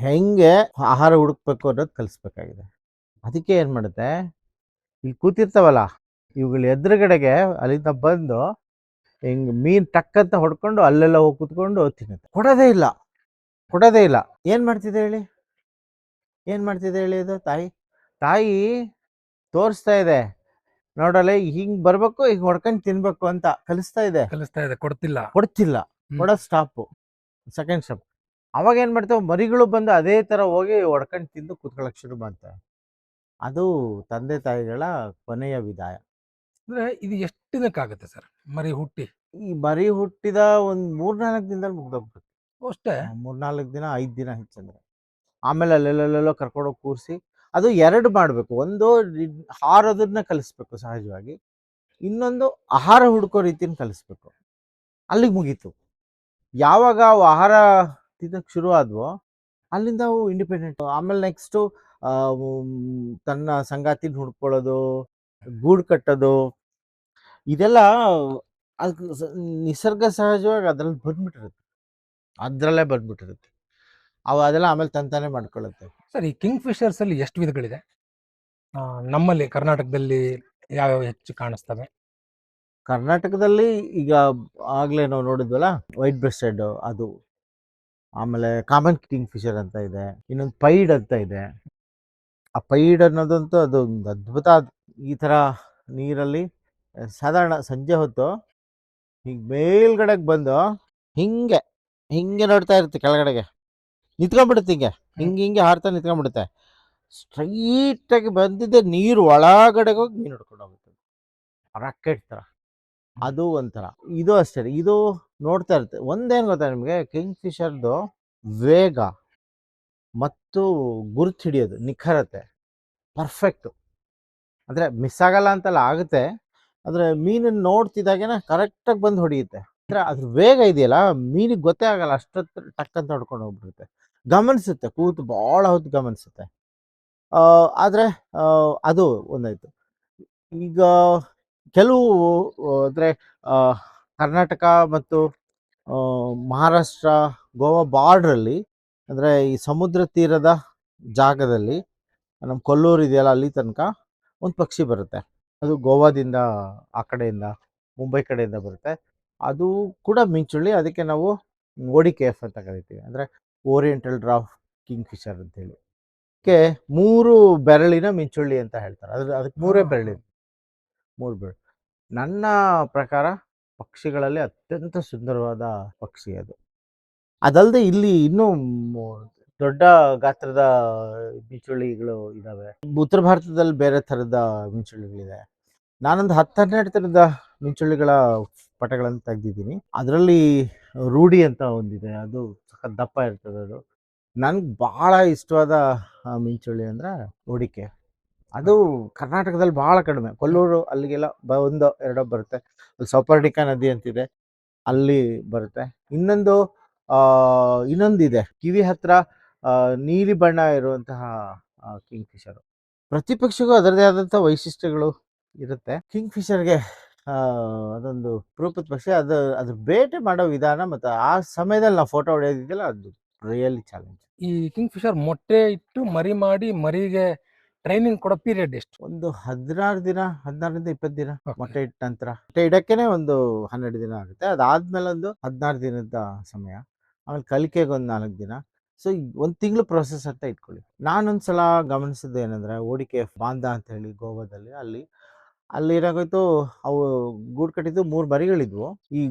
S1: ಹೆಂಗೆ ಆಹಾರ ಹುಡುಕ್ಬೇಕು ಅನ್ನೋದು ಕಲಿಸ್ಬೇಕಾಗಿದೆ. ಅದಕ್ಕೆ ಏನ್ ಮಾಡುತ್ತೆ, ಇಲ್ಲಿ ಕೂತಿರ್ತಾವಲ್ಲ ಇವುಗಳ ಎದುರುಗಡೆಗೆ ಅಲ್ಲಿಂದ ಬಂದು ಹಿಂಗ್ ಮೀನ್ ಟಕ್ ಅಂತ ಹೊಡ್ಕೊಂಡು ಅಲ್ಲೆಲ್ಲ ಹೋಗಿ ಕುತ್ಕೊಂಡು ತಿನ್ನುತ್ತೆ. ಕೊಡೋದೇ ಇಲ್ಲ. ಏನ್ ಮಾಡ್ತಿದೆ ಹೇಳಿ ಅದು ತಾಯಿ ತೋರಿಸ್ತಾ ಇದೆ, ನೋಡಲ್ಲ ಹಿಂಗ್ ಬರ್ಬೇಕು, ಹಿಂಗ್ ಹೊಡ್ಕೊಂಡು ತಿನ್ಬೇಕು ಅಂತ ಕಲಿಸ್ತಾ ಇದೆ. ಕೊಡ್ತಿಲ್ಲ, ಕೊಡೋದು ಸ್ಟಾಪ್. Second step. ಅವಾಗ ಏನ್ ಮಾಡ್ತಾವೆ, ಮರಿಗಳು ಬಂದು ಅದೇ ತರ ಹೋಗಿ ಹೊಡ್ಕೊಂಡು ತಿಂದು ಕುತ್ಕೊಳಕ್ ಶುರು ಮಾಡ್ತವೆ. ಅದು ತಂದೆ ತಾಯಿಗಳ ಕೊನೆಯ ವಿದಾಯ.
S2: ಅಂದ್ರೆ ಇದು ಎಷ್ಟು ದಿನಕ್ಕಾಗುತ್ತೆ ಸರ್ ಮರಿ ಹುಟ್ಟಿ?
S1: ಈ ಮರಿ ಹುಟ್ಟಿದ ಒಂದ್ 3-4 ದಿನದಲ್ಲಿ ಮುಗ್ದೋಗ್ಬೇಕು
S2: ಅಷ್ಟೇ.
S1: 3-4 ದಿನ, 5 ದಿನ ಹೆಚ್ಚಂದ್ರೆ. ಆಮೇಲೆ ಅಲ್ಲೆಲ್ಲೆಲ್ಲೋ ಕರ್ಕೊಂಡೋಗಿ ಕೂರಿಸಿ ಅದು 2 ಮಾಡ್ಬೇಕು. ಒಂದು ಹಾರೋದನ್ನ ಕಲಿಸ್ಬೇಕು ಸಹಜವಾಗಿ, ಇನ್ನೊಂದು ಆಹಾರ ಹುಡ್ಕೋ ರೀತಿನ ಕಲಿಸ್ಬೇಕು. ಅಲ್ಲಿಗೆ ಮುಗೀತು. ಯಾವಾಗ ಅವು ಆಹಾರ ತಿನ್ನಕ್ ಶುರು ಆದ್ವೋ ಅಲ್ಲಿಂದ ಅವು ಇಂಡಿಪೆಂಡೆಂಟ್. ಆಮೇಲೆ ನೆಕ್ಸ್ಟು ತನ್ನ ಸಂಗಾತಿನ ಹುಡ್ಕೊಳ್ಳೋದು, ಗೂಡು ಕಟ್ಟೋದು, ಇದೆಲ್ಲ ಅದು ನಿಸರ್ಗ ಸಹಜವಾಗಿ ಅದ್ರಲ್ಲೇ ಬಂದ್ಬಿಟ್ಟಿರುತ್ತೆ. ಅವು ಅದೆಲ್ಲ ಆಮೇಲೆ ತಂತಾನೆ ಮಾಡ್ಕೊಳ್ಳುತ್ತೆ.
S2: ಸರ್, ಈ ಕಿಂಗ್ ಫಿಶರ್ಸ್ ಅಲ್ಲಿ ಎಷ್ಟು ವಿಧಗಳಿದೆ? ನಮ್ಮಲ್ಲಿ ಕರ್ನಾಟಕದಲ್ಲಿ ಯಾವ್ಯಾವ ಹೆಚ್ಚು ಕಾಣಿಸ್ತವೆ?
S1: ಕರ್ನಾಟಕದಲ್ಲಿ ಈಗ ಆಗ್ಲೇ ನಾವು ನೋಡಿದ್ವಲ್ಲ, ವೈಟ್ ಬ್ರೆಸ್ಟೆಡ್ ಅದು, ಆಮೇಲೆ ಕಾಮನ್ ಕಿಂಗ್ ಫಿಶರ್ ಅಂತ ಇದೆ, ಇನ್ನೊಂದು ಪೈಡ್ ಅಂತ ಇದೆ. ಆ ಪೈಡ್ ಅನ್ನೋದಂತೂ ಅದೊಂದು ಅದ್ಭುತ. ಈ ತರ ನೀರಲ್ಲಿ ಸಾಧಾರಣ ಸಂಜೆ ಹೊತ್ತು ಹಿಂಗ್ ಮೇಲ್ಗಡೆಗೆ ಬಂದು ಹಿಂಗೆ ಹಿಂಗೆ ನೋಡ್ತಾ ಇರುತ್ತೆ, ಕೆಳಗಡೆಗೆ ನಿಂತ್ಕೊಂಡ್ಬಿಡುತ್ತೆ, ಹಿಂಗೆ ಹಾರ್ತಾ ನಿಂತ್ಕೊಂಡ್ಬಿಡುತ್ತೆ. ಸ್ಟ್ರೈಟ್ ಆಗಿ ಬಂದಿದ್ದೆ ನೀರು ಒಳಗಡೆಗೆ ಹೋಗಿ ಮೀನು ಹಿಡ್ಕೊಂಡು ಹೋಗುತ್ತೆ, ರಾಕೆಟ್ ತರ. ಅದು ಒಂಥರ. ಇದು ಅಷ್ಟೇ, ಇದು ನೋಡ್ತಾ ಇರುತ್ತೆ. ಒಂದೇನು ಗೊತ್ತಾ ನಿಮಗೆ, ಕಿಂಗ್ ಫಿಶರ್ದು ವೇಗ ಮತ್ತು ಗುರುತು ಹಿಡಿಯೋದು, ನಿಖರತೆ ಪರ್ಫೆಕ್ಟ್. ಅಂದ್ರೆ ಮಿಸ್ ಆಗಲ್ಲ ಅಂತಲ್ಲ, ಆಗುತ್ತೆ. ಅಂದ್ರೆ ಮೀನನ್ನು ನೋಡ್ತಿದ್ದಾಗೇನೆ ಕರೆಕ್ಟಾಗಿ ಬಂದು ಹೊಡೆಯುತ್ತೆ. ಅಂದ್ರೆ ಅದ್ರ ವೇಗ ಇದೆಯಲ್ಲ, ಮೀನಿಗೆ ಗೊತ್ತೇ ಆಗಲ್ಲ, ಅಷ್ಟೊತ್ತು ಟಕ್ ಅಂತ ಹೊಡ್ಕೊಂಡು ಹೋಗ್ಬಿಡುತ್ತೆ. ಗಮನಿಸುತ್ತೆ, ಕೂತು ಭಾಳ ಹೊತ್ತು ಗಮನಿಸುತ್ತೆ. ಆದರೆ ಅದು ಒಂದಾಯ್ತು. ಈಗ ಕೆಲವು ಅಂದರೆ ಕರ್ನಾಟಕ ಮತ್ತು ಮಹಾರಾಷ್ಟ್ರ, ಗೋವಾ ಬಾರ್ಡ್ರಲ್ಲಿ, ಅಂದರೆ ಈ ಸಮುದ್ರ ತೀರದ ಜಾಗದಲ್ಲಿ, ನಮ್ಮ ಕೊಲ್ಲೂರು ಇದೆಯಲ್ಲ ಅಲ್ಲಿ ತನಕ ಒಂದು ಪಕ್ಷಿ ಬರುತ್ತೆ. ಅದು ಗೋವಾದಿಂದ, ಆ ಕಡೆಯಿಂದ, ಮುಂಬೈ ಕಡೆಯಿಂದ ಬರುತ್ತೆ. ಅದು ಕೂಡ ಮಿಂಚುಳ್ಳಿ. ಅದಕ್ಕೆ ನಾವು ODKF ಅಂತ ಕರಿತೀವಿ, ಅಂದರೆ ಓರಿಯೆಂಟಲ್ ಡ್ರಾಫ್ಟ್ ಕಿಂಗ್ ಫಿಶರ್ ಅಂತೇಳಿ. ಅದಕ್ಕೆ 3 ಬೆರಳಿನ ಮಿಂಚುಳ್ಳಿ ಅಂತ ಹೇಳ್ತಾರೆ. ಅದಕ್ಕೆ 3 ಬೆರಳಿದೆ, 3 ಬೆರಳು. ನನ್ನ ಪ್ರಕಾರ ಪಕ್ಷಿಗಳಲ್ಲಿ ಅತ್ಯಂತ ಸುಂದರವಾದ ಪಕ್ಷಿ ಅದು. ಅದಲ್ಲದೆ ಇಲ್ಲಿ ಇನ್ನೂ ದೊಡ್ಡ ಗಾತ್ರದ ಮಿಂಚುಳ್ಳಿಗಳು ಇದ್ದಾವೆ. ಉತ್ತರ ಭಾರತದಲ್ಲಿ ಬೇರೆ ಥರದ ಮಿಂಚುಳ್ಳಿಗಳಿದೆ. ನಾನೊಂದು 10-12 ಥರದ ಮಿಂಚುಳ್ಳಿಗಳ ಪಟಗಳನ್ನು ತೆಗೆದಿದ್ದೀನಿ. ಅದರಲ್ಲಿ ರೂಢಿ ಅಂತ ಒಂದಿದೆ, ಅದು ಸಖತ್ ದಪ್ಪ ಇರ್ತದೆ. ಅದು ನನ್ಗೆ ಭಾಳ ಇಷ್ಟವಾದ ಮಿಂಚುಳ್ಳಿ ಅಂದರೆ ODK. ಅದು ಕರ್ನಾಟಕದಲ್ಲಿ ಭಾಳ ಕಡಿಮೆ. ಕೊಲ್ಲೂರು ಅಲ್ಲಿಗೆಲ್ಲ 1-2 ಬರುತ್ತೆ. ಅಲ್ಲಿ ಸೌಪರ್ಣಿಕಾ ನದಿ ಅಂತಿದೆ, ಅಲ್ಲಿ ಬರುತ್ತೆ. ಇನ್ನೊಂದಿದೆ ಕಿವಿ ಹತ್ರ, ನೀಲಿ ಬಣ್ಣ ಇರುವಂತಹ ಕಿಂಗ್ ಫಿಶರು. ಪ್ರತಿ ಪಕ್ಷಿಗೂ ಅದರದೇ ಆದಂಥ ವೈಶಿಷ್ಟ್ಯಗಳು ಇರುತ್ತೆ. ಕಿಂಗ್ ಫಿಶರ್ಗೆ ಆ, ಅದೊಂದು ಅಪರೂಪದ ಪಕ್ಷಿ. ಅದ್ರ ಬೇಟೆ ಮಾಡೋ ವಿಧಾನ ಮತ್ತು ಆ ಸಮಯದಲ್ಲಿ ನಾವು ಫೋಟೋ ಹೊಡೆಯೋದಿದೆಯಲ್ಲ, ಅದು ರಿಯಲಿ ಚಾಲೆಂಜ್.
S2: ಈ ಕಿಂಗ್ ಫಿಶರ್ ಮೊಟ್ಟೆ ಇಟ್ಟು ಮರಿ ಮಾಡಿ ಮರಿಗೆ ಟ್ರೈನಿಂಗ್ ಕೊಡೋ ಪೀರಿಯಡ್ ಎಷ್ಟು?
S1: ಒಂದು 16 ದಿನ, 16ರಿಂದ 20 ದಿನ.
S2: Okay.
S1: ಮೊಟ್ಟೆ ಇಟ್ಟ ನಂತರ ಮೊಟ್ಟೆ ಇಡಕ್ಕೇನೆ ಒಂದು 12 ದಿನ ಆಗುತ್ತೆ. ಅದಾದ್ಮೇಲೆ ಒಂದು 16 ದಿನದ ಸಮಯ. ಆಮೇಲೆ ಕಲಿಕೆಗೆ ಒಂದು 4 ದಿನ. ಸೊ 1 ತಿಂಗಳು ಪ್ರೊಸೆಸ್ ಅಂತ ಇಟ್ಕೊಳ್ಳಿ. ನಾನೊಂದ್ಸಲ ಗಮನಿಸಿದ್ದು ಏನಂದ್ರೆ, ಓಡಿಕೆ ಬಾಂಧ ಅಂತ ಹೇಳಿ ಗೋವಾದಲ್ಲಿ, ಅಲ್ಲಿ ಏನಾಗೋಯ್ತು, ಅವು ಗೂಡು ಕಟ್ಟಿದ್ದು 3 ಮರಿಗಳಿದ್ವು. ಈ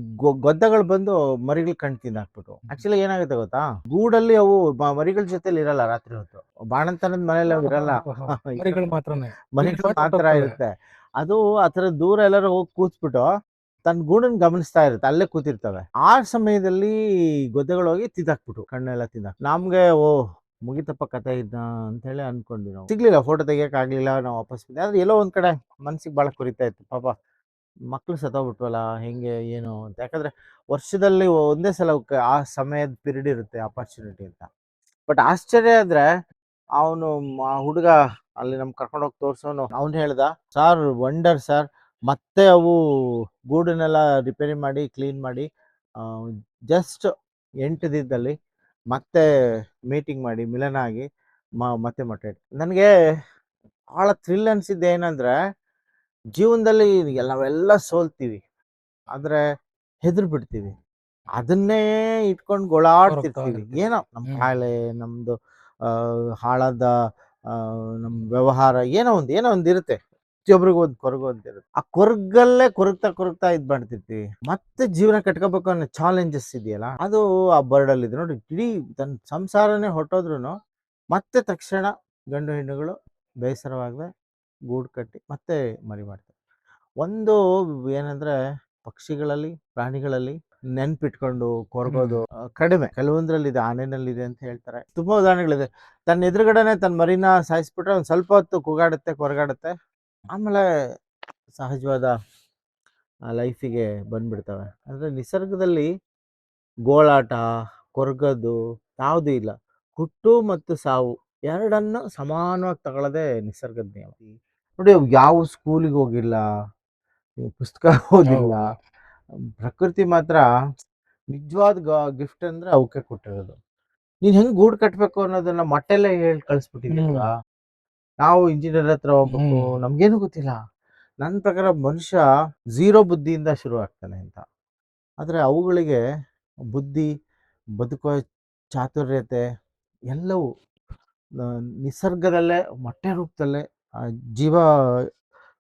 S1: ಗೊದ್ದಗಳು ಬಂದು ಮರಿಗಳು ಕಣ್ ತಿಂದಾಕ್ಬಿಟ್ಟು. ಆಕ್ಚುಲಿ ಏನಾಗುತ್ತೆ ಗೊತ್ತಾ, ಗೂಡಲ್ಲಿ ಅವು ಮರಿಗಳ ಜೊತೆಲಿ ಇರಲ್ಲ ರಾತ್ರಿ ಹೊತ್ತು. ಬಾಣಂತನದ ಮನೇಲಿ ಅವು ಇರಲ್ಲ.
S2: ಮರಿಗಳು ಮಾತ್ರನೇ.
S1: ಮರಿಗಳು ಮಾತ್ರ ಇರುತ್ತೆ. ಅದು ಆ ಥರ ದೂರ ಎಲ್ಲರೂ ಹೋಗಿ ಕೂತ್ಬಿಟ್ಟು ತನ್ನ ಗೂಡನ್ನ ಗಮನಿಸ್ತಾ ಇರುತ್ತೆ, ಅಲ್ಲೇ ಕೂತಿರ್ತವೆ. ಆ ಸಮಯದಲ್ಲಿ ಗೊದ್ದೆಗಳು ಹೋಗಿ ತಿಂದಾಕ್ಬಿಟ್ಟು ಕಣ್ಣೆಲ್ಲ ನಮ್ಗೆ ಮುಗಿತಪ್ಪ ಕತೆ ಇದ್ನ ಅಂತ ಹೇಳಿ ಅನ್ಕೊಂಡ್ವಿ. ನಾವು ಸಿಗ್ಲಿಲ್ಲ, ಫೋಟೋ ತೆಗಿಯಕ್ ಆಗ್ಲಿಲ್ಲ, ನಾವು ವಾಪಸ್ ಬಂದ್ವಿ. ಆದ್ರೆ ಎಲ್ಲೋ ಒಂದ್ ಕಡೆ ಮನ್ಸಿಗೆ ಬಹಳ ಕುರಿತಾ ಇತ್ತು, ಪಾಪ ಮಕ್ಳು ಸತ್ತೋಗ್ಬಿಟ್ವಲ್ಲ, ಹೆಂಗೆ ಏನು ಅಂತ. ಯಾಕಂದ್ರೆ ವರ್ಷದಲ್ಲಿ ಒಂದೇ ಸಲ ಆ ಸಮಯದ ಪೀರಿಯಡ್ ಇರುತ್ತೆ ಆಪರ್ಚುನಿಟಿ ಅಂತ. ಬಟ್ ಆಶ್ಚರ್ಯ ಅಂದ್ರೆ, ಅವನು ಆ ಹುಡುಗ ಅಲ್ಲಿ ನಮ್ ಕರ್ಕೊಂಡೋಗಿ ತೋರ್ಸೋನು, ಅವ್ನು ಹೇಳ್ದ, ಸರ್ ವಂಡರ್ ಸರ್, ಮತ್ತೆ ಅವು ಗೂಡನ್ನೆಲ್ಲ ರಿಪೇರಿ ಮಾಡಿ ಕ್ಲೀನ್ ಮಾಡಿ ಜಸ್ಟ್ 8 ದಿನದಲ್ಲಿ ಮತ್ತೆ ಮೀಟಿಂಗ್ ಮಾಡಿ ಮಿಲನ ಆಗಿ ಮತ್ತೆ ಮೊಟ್ಟೆ ಇಟ್ಟು. ನನಗೆ ಬಹಳ ಥ್ರಿಲ್ ಅನ್ಸಿದ್ದು ಏನಂದ್ರೆ, ಜೀವನದಲ್ಲಿ ನಾವೆಲ್ಲ ಸೋಲ್ತೀವಿ, ಆದ್ರೆ ಹೆದರ್ ಬಿಡ್ತೀವಿ. ಅದನ್ನೇ ಇಟ್ಕೊಂಡು ಗೊಳಾಡ್ತಿರ್ತೀವಿ. ಏನೋ ನಮ್ ಕಾಯಿಲೆ, ನಮ್ದು ಹಾಳಾದ ನಮ್ ವ್ಯವಹಾರ, ಏನೋ ಒಂದ್ ಇರುತ್ತೆ. ಪ್ರತಿಯೊಬ್ರಿಗೂ ಒಂದು ಕೊರಗು ಅಂತ ಇರುತ್ತೆ. ಆ ಕೊರಗಲ್ಲೇ ಕೊರಗ್ತಾ ಇದ್ ಮಾಡ್ತಿರ್ತೀವಿ. ಮತ್ತೆ ಜೀವನ ಕಟ್ಕೋಬೇಕು ಅನ್ನೋ ಚಾಲೆಂಜಸ್ ಇದೆಯಲ್ಲ, ಅದು ಆ ಬರ್ಡಲ್ಲಿ ಇದೆ ನೋಡಿ. ಇಡೀ ತನ್ನ ಸಂಸಾರನೇ ಹೊಟ್ಟೋದ್ರುನು ಮತ್ತೆ ತಕ್ಷಣ ಗಂಡು ಹೆಣ್ಣುಗಳು ಬೇಸರವಾಗದೆ ಗೂಡು ಕಟ್ಟಿ ಮತ್ತೆ ಮರಿ ಮಾಡ್ತಾರೆ. ಒಂದು ಏನಂದ್ರೆ, ಪಕ್ಷಿಗಳಲ್ಲಿ, ಪ್ರಾಣಿಗಳಲ್ಲಿ ನೆನ್ಪಿಟ್ಕೊಂಡು ಕೊರಗೋದು ಕಡಿಮೆ. ಕೆಲವೊಂದ್ರಲ್ಲಿದೆ, ಆನೆನಲ್ಲಿದೆ ಅಂತ ಹೇಳ್ತಾರೆ. ತುಂಬಾ ಉದಾಹರಣೆಗಳಿದೆ. ತನ್ನ ಎದುರುಗಡೆನೆ ತನ್ನ ಮರಿನ ಸಾಯಿಸ್ಬಿಟ್ರೆ ಒಂದ್ ಸ್ವಲ್ಪ ಹೊತ್ತು ಕೂಗಾಡುತ್ತೆ, ಕೊರಗಾಡುತ್ತೆ, ಆಮೇಲೆ ಸಹಜವಾದ ಲೈಫಿಗೆ ಬಂದ್ಬಿಡ್ತವೆ. ಅಂದ್ರೆ ನಿಸರ್ಗದಲ್ಲಿ ಗೋಳಾಟ, ಕೊರಗದು ಯಾವುದೂ ಇಲ್ಲ. ಹುಟ್ಟು ಮತ್ತು ಸಾವು ಎರಡನ್ನು ಸಮಾನವಾಗಿ ತಗೊಳ್ಳೋದೇ ನಿಸರ್ಗದ ನಿಯಮ. ನೋಡಿ, ಅವು ಯಾವ ಸ್ಕೂಲಿಗೆ ಹೋಗಿಲ್ಲ, ಪುಸ್ತಕ ಓದಿಲ್ಲ. ಪ್ರಕೃತಿ ಮಾತ್ರ ನಿಜವಾದ ಗಿಫ್ಟ್ ಅಂದ್ರೆ ಅವಕ್ಕೆ ಕೊಟ್ಟಿರೋದು. ನೀನ್ ಹೆಂಗ್ ಗೂಡು ಕಟ್ಬೇಕು ಅನ್ನೋದನ್ನ ಮೊಟ್ಟೆಲ್ಲೇ ಹೇಳಿ ಕಳಿಸ್ಬಿಟ್ಟಿದ್ಯಲ್ವಾ. ನಾವು ಇಂಜಿನಿಯರ್ ಹತ್ರ ಹೋಗ್ಬೇಕು, ನಮ್ಗೇನು ಗೊತ್ತಿಲ್ಲ. ನನ್ನ ಪ್ರಕಾರ ಮನುಷ್ಯ 0 ಬುದ್ಧಿಯಿಂದ ಶುರು ಆಗ್ತಾನೆ ಅಂತ. ಆದ್ರೆ ಅವುಗಳಿಗೆ ಬುದ್ಧಿ, ಬದುಕುವ ಚಾತುರ್ಯತೆ ಎಲ್ಲವೂ ನಿಸರ್ಗದಲ್ಲೇ, ಮೊಟ್ಟೆ ರೂಪದಲ್ಲೇ, ಜೀವ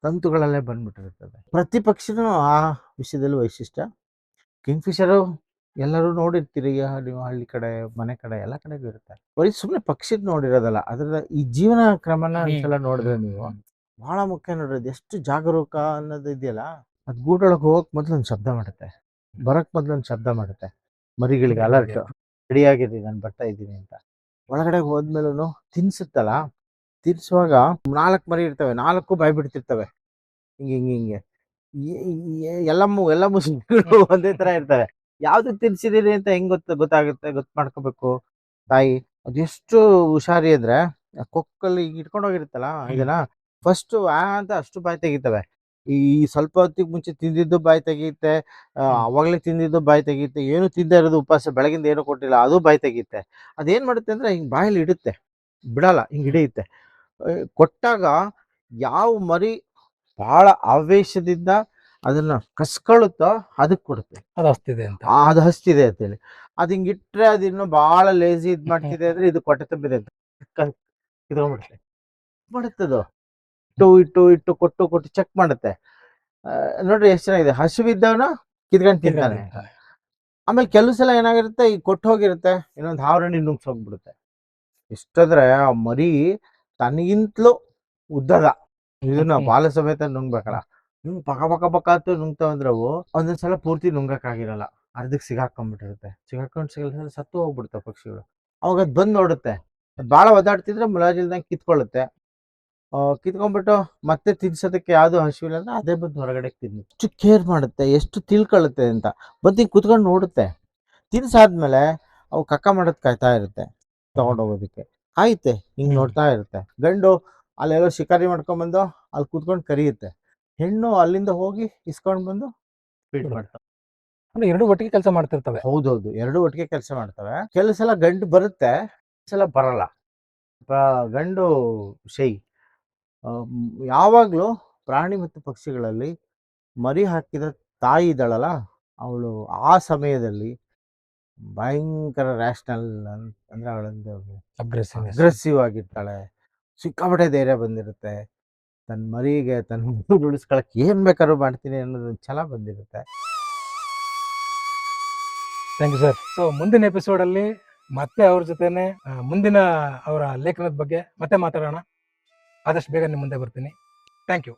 S1: ತಂತುಗಳಲ್ಲೇ ಬಂದ್ಬಿಟ್ಟಿರ್ತದೆ. ಪ್ರತಿ ಪಕ್ಷಿನೂ ಆ ವಿಷಯದಲ್ಲಿ ವೈಶಿಷ್ಟ್ಯ. ಕಿಂಗ್ಫಿಶರು ಎಲ್ಲರೂ ನೋಡಿರ್ತೀರಿ, ನೀವು ಹಳ್ಳಿ ಕಡೆ, ಮನೆ ಕಡೆ, ಎಲ್ಲ ಕಡೆಗೂ ಇರುತ್ತೆ. ಬರೀ ಸುಮ್ಮನೆ ಪಕ್ಷಿದ್ ನೋಡಿರೋದಲ್ಲ, ಅದ್ರ ಈ ಜೀವನ ಕ್ರಮನ ಒಂದ್ಸಲ ನೋಡಿದ್ರೆ ನೀವು ಬಹಳ ಮುಖ್ಯ ನೋಡ್ರಿ. ಎಷ್ಟು ಜಾಗರೂಕ ಅನ್ನೋದು ಇದೆಯಲ್ಲ, ಅದು ಗೂಡೊಳಗೆ ಹೋಗಕ್ ಮೊದ್ಲು ಒಂದು ಶಬ್ದ ಮಾಡುತ್ತೆ, ಬರಕ್ ಮೊದ್ಲು ಒಂದು ಶಬ್ದ ಮಾಡುತ್ತೆ. ಮರಿಗಳಿಗೆ ಅಲರ್ಟ್, ರೆಡಿ ಆಗಿದ್ದೀನಿ, ನಾನು ಬರ್ತಾ ಇದ್ದೀನಿ ಅಂತ. ಒಳಗಡೆ ಹೋದ್ಮೇಲೂ ತಿನ್ಸುತ್ತಲ್ಲ, ತಿನ್ಸುವಾಗ 4 ಮರಿ ಇರ್ತವೆ, 4 ಬಾಯ್ ಬಿಡ್ತಿರ್ತವೆ ಹಿಂಗೆ. ಎಲ್ಲ ಮುಸ್ಲಿಗಳು ಒಂದೇ ತರ ಇರ್ತಾರೆ. ಯಾವ್ದು ತಿನ್ಸಿದೀರಿ ಅಂತ ಹೆಂಗ್ ಗೊತ್ತಾಗುತ್ತೆ, ಮಾಡ್ಕೋಬೇಕು ತಾಯಿ. ಅದೆಷ್ಟು ಹುಷಾರಿ ಅಂದ್ರೆ, ಕೊಕ್ಕಲ್ಲಿ ಇಟ್ಕೊಂಡು ಹೋಗಿರುತ್ತಲ್ಲ ಇದನ್ನ, ಫಸ್ಟ್ ಅಂತ ಅಷ್ಟು ಬಾಯಿ ತೆಗಿತವೆ. ಈ ಸ್ವಲ್ಪ ಹೊತ್ತಿಗೆ ಮುಂಚೆ ತಿಂದಿದ್ದು ಬಾಯಿ ತೆಗಿಯುತ್ತೆ, ಅವಾಗ್ಲೇ ತಿಂದಿದ್ದು ಬಾಯಿ ತೆಗಿಯುತ್ತೆ, ಏನು ತಿಂದೇ ಇರೋದು ಉಪವಾಸ, ಬೆಳಗಿಂದ ಏನು ಕೊಟ್ಟಿಲ್ಲ ಅದು ಬಾಯಿ ತೆಗಿಯುತ್ತೆ. ಅದೇನ್ ಮಾಡುತ್ತೆ ಅಂದ್ರೆ, ಹಿಂಗ್ ಬಾಯಲ್ಲಿ ಇಡುತ್ತೆ, ಬಿಡಲ್ಲ, ಹಿಂಗ್ ಹಿಡಿಯುತ್ತೆ. ಕೊಟ್ಟಾಗ ಯಾವ ಮರಿ ಬಹಳ ಆವೇಶದಿಂದ ಅದನ್ನ ಕಸ್ಕೊಳ್ಳುತ್ತೋ ಅದಕ್ಕೆ ಕೊಡುತ್ತೆ,
S2: ಅದು ಹಸ್ತಿದೆ ಅಂತ.
S1: ಅದು ಹಸ್ತಿದೆ ಅಂತೇಳಿ. ಅದು ಹಿಂಗಿಟ್ರೆ ಅದು ಇನ್ನೂ ಬಹಳ ಲೇಜಿ ಇದ್ ಮಾಡ್ತಿದೆ ಅಂದ್ರೆ, ಇದು ಕೊಟ್ಟೆ ತುಂಬಿದೆ ಅಂತ ಇದ್ಕೊಂಡ್ಬಿಡುತ್ತೆ. ಮಾಡುತ್ತದು ಇಟ್ಟು ಕೊಟ್ಟು ಚೆಕ್ ಮಾಡುತ್ತೆ. ನೋಡ್ರಿ ಎಷ್ಟು ಚೆನ್ನಾಗಿದೆ, ಹಸುವಿದ್ದವನ ಕಿತ್ಕೊಂಡು ತಿಂತಾನೆ. ಆಮೇಲೆ ಕೆಲವು ಸಲ ಏನಾಗಿರುತ್ತೆ, ಈ ಕೊಟ್ಟು ಹೋಗಿರುತ್ತೆ, ಇನ್ನೊಂದು ಹಾವರಣಿ ನುಗ್ಸೋಗ್ಬಿಡುತ್ತೆ. ಎಷ್ಟಂದ್ರೆ ಆ ಮರಿ ತನಗಿಂತಲೂ ಉದ್ದದ ಇದನ್ನ ಬಾಲ ಸಮೇತ ನುಂಗ್ಬೇಕಲ್ಲ, ಪಕ ಅಂತ ನುಂಗ್ತಾವಂದ್ರೆ ಅವು ಒಂದೊಂದ್ಸಲ ಪೂರ್ತಿ ನುಂಗಕ್ಕಾಗಿರಲ್ಲ, ಅರ್ಧಕ್ಕೆ ಸಿಗಾಕೊಂಡ್ಬಿಟ್ಟಿರುತ್ತೆ. ಸಿಗಲ್ಲ, ಸತ್ತು ಹೋಗ್ಬಿಡುತ್ತೆ ಪಕ್ಷಿಗಳು. ಅವಾಗ ಅದು ಬಂದು ನೋಡುತ್ತೆ, ಅದು ಭಾಳ ಒದ್ದಾಡ್ತಿದ್ರೆ ಮುಲಾಜಿಲ್ದಂಗೆ ಕಿತ್ಕೊಳ್ಳುತ್ತೆ. ಕಿತ್ಕೊಂಡ್ಬಿಟ್ಟು ಮತ್ತೆ ತಿನ್ಸೋದಕ್ಕೆ ಯಾವುದು ಹಸಿವಿಲ್ಲ ಅಂದ್ರೆ ಅದೇ ಬಂದು ಹೊರಗಡೆ ತಿನ್ನಿ. ಎಷ್ಟು ಕೇರ್ ಮಾಡುತ್ತೆ, ಎಷ್ಟು ತಿಳ್ಕೊಳ್ಳುತ್ತೆ ಅಂತ. ಬಂದು ಕುತ್ಕೊಂಡು ನೋಡುತ್ತೆ. ತಿನ್ಸಾದ್ಮೇಲೆ ಅವು ಕಕ್ಕ ಮಾಡೋದು ಕಾಯ್ತಾ ಇರುತ್ತೆ, ತಗೊಂಡೋಗೋದಕ್ಕೆ ಕಾಯುತ್ತೆ, ಹಿಂಗ್ ನೋಡ್ತಾ ಇರುತ್ತೆ. ಗಂಡು ಅಲ್ಲೆಲ್ಲೋ ಶಿಕಾರಿ ಮಾಡ್ಕೊಂಡ್ಬಂದು ಅಲ್ಲಿ ಕೂತ್ಕೊಂಡು ಕರಿಯುತ್ತೆ. ಹೆಣ್ಣು ಅಲ್ಲಿಂದ ಹೋಗಿ ಇಸ್ಕೊಂಡು ಬಂದು ಫೀಡ್
S2: ಹೌದು.
S1: ಮಾಡ್ತವೆ.
S2: ಅಂದ್ರೆ ಎರಡು ಒಟ್ಟಿಗೆ ಕೆಲಸ ಮಾಡ್ತಿರ್ತವೆ.
S1: ಹೌದೌದು, ಎರಡು ಒಟ್ಟಿಗೆ ಕೆಲಸ ಮಾಡ್ತವೆ. ಕೆಲವು ಸಲ ಗಂಡು ಬರುತ್ತೆ, ಸಲ ಬರಲ್ಲ. ಗಂಡು ಶೈ. ಯಾವಾಗಲೂ ಪ್ರಾಣಿ ಮತ್ತು ಪಕ್ಷಿಗಳಲ್ಲಿ ಮರಿ ಹಾಕಿದ ತಾಯಿ ಇದ್ದಾಳಲ್ಲ, ಅವಳು ಆ ಸಮಯದಲ್ಲಿ ಭಯಂಕರ ರ್ಯಾಷನಲ್, ಅಂದ್ರೆ ಅವಳೊಂದು ಅಗ್ರೆಸಿವ್ ಆಗಿರ್ತಾಳೆ. ಸಿಕ್ಕಾಪಟ್ಟೆ ಧೈರ್ಯ ಬಂದಿರುತ್ತೆ. ತನ್ನ ಮರಿಗೆ ತನ್ನ ಉಳಿಸ್ಕೊಳಕ್ಕೆ ಏನು ಬೇಕಾದ್ರೂ ಮಾಡ್ತೀನಿ ಅನ್ನೋದೊಂದು ಛಲ ಬಂದಿರುತ್ತೆ.
S2: Thank you sir. ಸೊ ಮುಂದಿನ ಎಪಿಸೋಡ್ ಅಲ್ಲಿ ಮತ್ತೆ ಅವ್ರ ಜೊತೆನೆ ಮುಂದಿನ ಅವರ ಲೇಖನದ ಬಗ್ಗೆ ಮತ್ತೆ ಮಾತಾಡೋಣ. ಆದಷ್ಟು ಬೇಗ ನಿಮ್ಮ ಮುಂದೆ ಬರ್ತೀನಿ. Thank you.